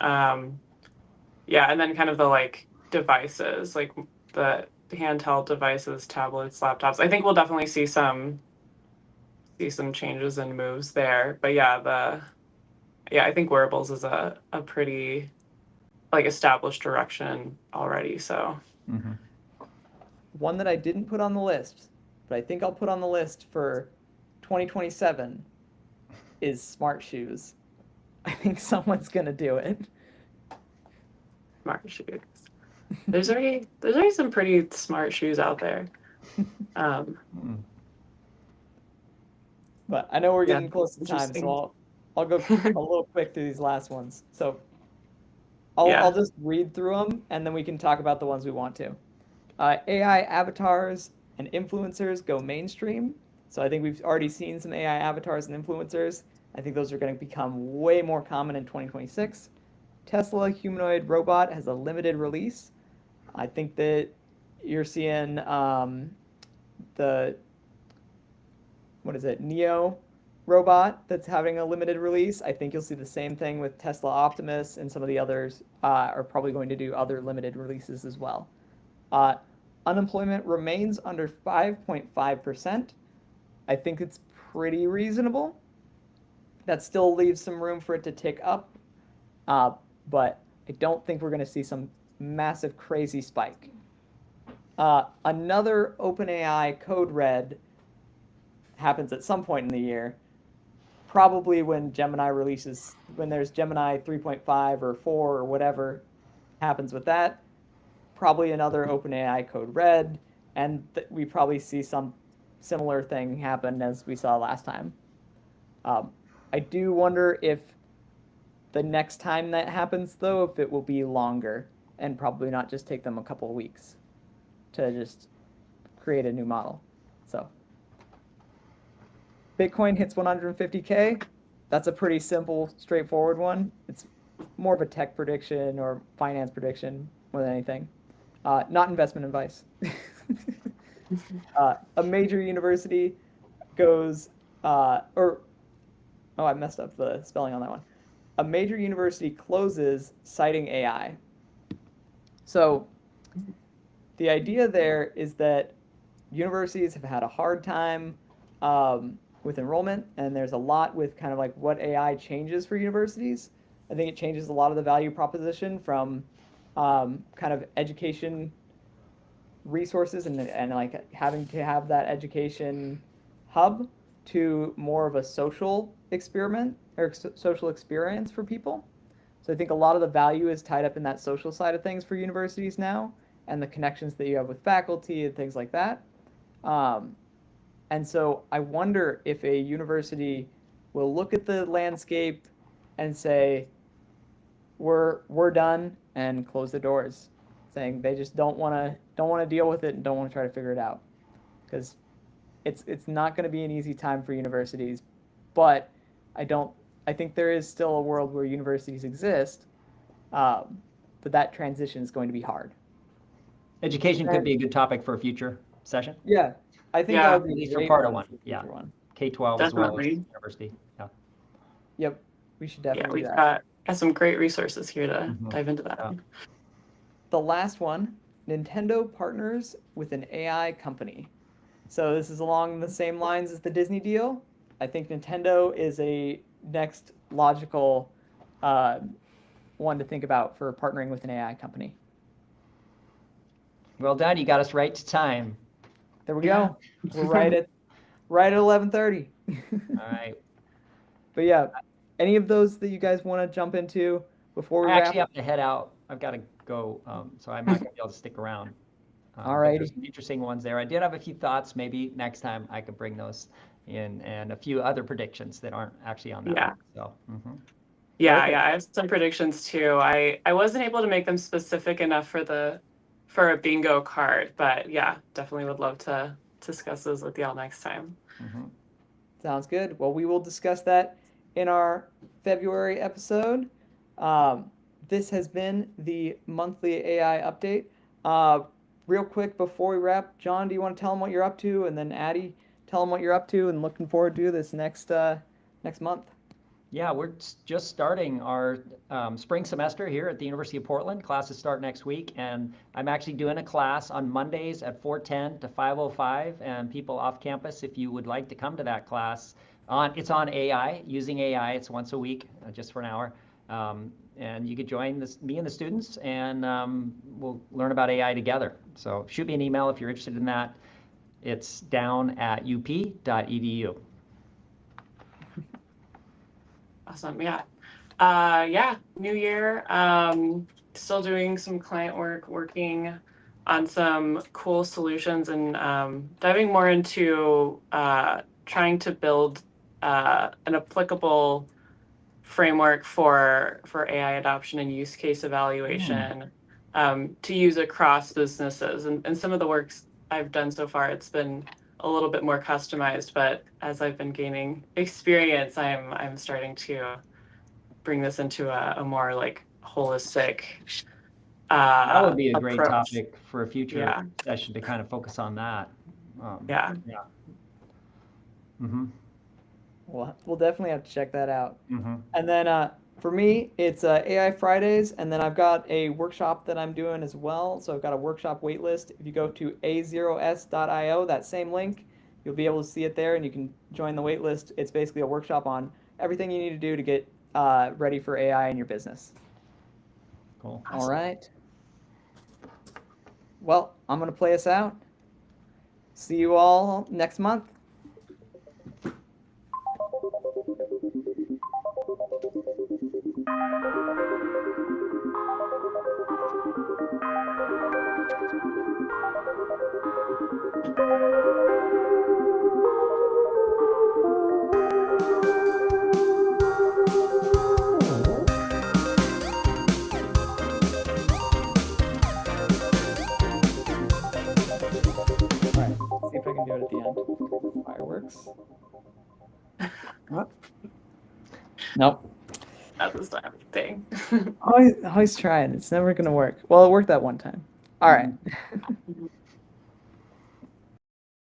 Yeah, and then kind of the like devices, like the handheld devices, tablets, laptops. I think we'll definitely see some changes and moves there. But yeah, I think wearables is a pretty like established direction already. So Mm-hmm. One that I didn't put on the list, but I think I'll put on the list for 2027 is smart shoes. I think someone's gonna do it. smart shoes. There's already some pretty smart shoes out there. Mm. But I know we're Yeah, getting close to time, interesting. so I'll go a little quick through these last ones. So I'll Yeah. just read through them, and then we can talk about the ones we want to. AI avatars and influencers go mainstream. So I think we've already seen some AI avatars and influencers. I think those are going to become way more common in 2026. Tesla humanoid robot has a limited release. I think that you're seeing the what is it, Neo robot that's having a limited release. I think you'll see the same thing with Tesla Optimus, and some of the others are probably going to do other limited releases as well. Uh, Unemployment remains under 5.5%. I think it's pretty reasonable. That still leaves some room for it to tick up, uh, but I don't think we're going to see some massive, crazy spike. Another OpenAI code red happens at some point in the year, probably when Gemini releases, when there's Gemini 3.5 or 4 or whatever happens with that. Probably another OpenAI code red, and we probably see some similar thing happen as we saw last time. I do wonder if the next time that happens, though, if it will be longer and probably not just take them a couple of weeks to just create a new model. So Bitcoin hits 150K. That's a pretty simple, straightforward one. It's more of a tech prediction or finance prediction more than anything. Not investment advice. A major university goes, I messed up the spelling on that one. A major university closes citing AI. So the idea there is that universities have had a hard time with enrollment, and there's a lot with kind of like what AI changes for universities. I think it changes a lot of the value proposition from kind of education resources and like having to have that education hub to more of a social experiment or social experience for people. So I think a lot of the value is tied up in that social side of things for universities now, and the connections that you have with faculty and things like that. And so I wonder if a university will look at the landscape and say, we're done, and close the doors, saying they just don't want to deal with it and don't want to try to figure it out, because it's not going to be an easy time for universities. But I think there is still a world where universities exist, but that transition is going to be hard. Education could be a good topic for a future session. Yeah, I think Yeah. that would At be least a for great part of one. one. Yeah. One. K-12 as well as Definitely. university. Yeah. Yep, we should Yeah, definitely do we've that. got some great resources here to Mhm. dive into that. Yeah. The last one, Nintendo partners with an AI company. So this is along the same lines as the Disney deal. I think Nintendo is a next logical one to think about for partnering with an AI company. Well done. You got us right to time. There we Yeah. go. We're right at 11:30. All right. But yeah, any of those that you guys want to jump into before we I wrap? actually have to head out. I've got to go, so I'm not going to be able to stick around. All But there's righty. some interesting ones there. I did have a few thoughts. Maybe next time I could bring those in, and a few other predictions that aren't actually on that Yeah. list. So, Yeah, Perfect. yeah, I have some predictions too. I wasn't able to make them specific enough for a bingo card, but yeah, definitely would love to discuss those with y'all next time. Sounds good. Well, we will discuss that in our February episode. This has been the monthly AI update. Real quick before we wrap, John, do you want to tell them what you're up to, and then Addie, tell them what you're up to, and looking forward to this next month. Yeah, we're just starting our spring semester here at the University of Portland. Classes start next week, and I'm actually doing a class on Mondays at 4:10 to 5:05. And people off campus, if you would like to come to that class, it's on AI, using AI. It's once a week, just for an hour. And you could join me and the students, and we'll learn about AI together. So shoot me an email if you're interested in that. It's down at up.edu. Awesome. Yeah. Yeah, new year. Still doing some client work, working on some cool solutions, and diving more into trying to build an applicable framework for AI adoption and use case evaluation to use across businesses. And some of the works I've done so far, it's been a little bit more customized, but as I've been gaining experience, I'm starting to bring this into a more like holistic That would be a great approach. topic for a future session to kind of focus on that. Yeah. We'll definitely have to check that out. Mm-hmm. And then for me, it's AI Fridays, and then I've got a workshop that I'm doing as well. So I've got a workshop waitlist. If you go to a0s.io, that same link, you'll be able to see it there, and you can join the waitlist. It's basically a workshop on everything you need to do to get ready for AI in your business. Cool. All right. well, I'm going to play us out. See you all next month. All right, see if I can do it at the end. Fireworks. Nope. That was not a thing. Always trying. It's never gonna work. Well, it worked that one time. All right.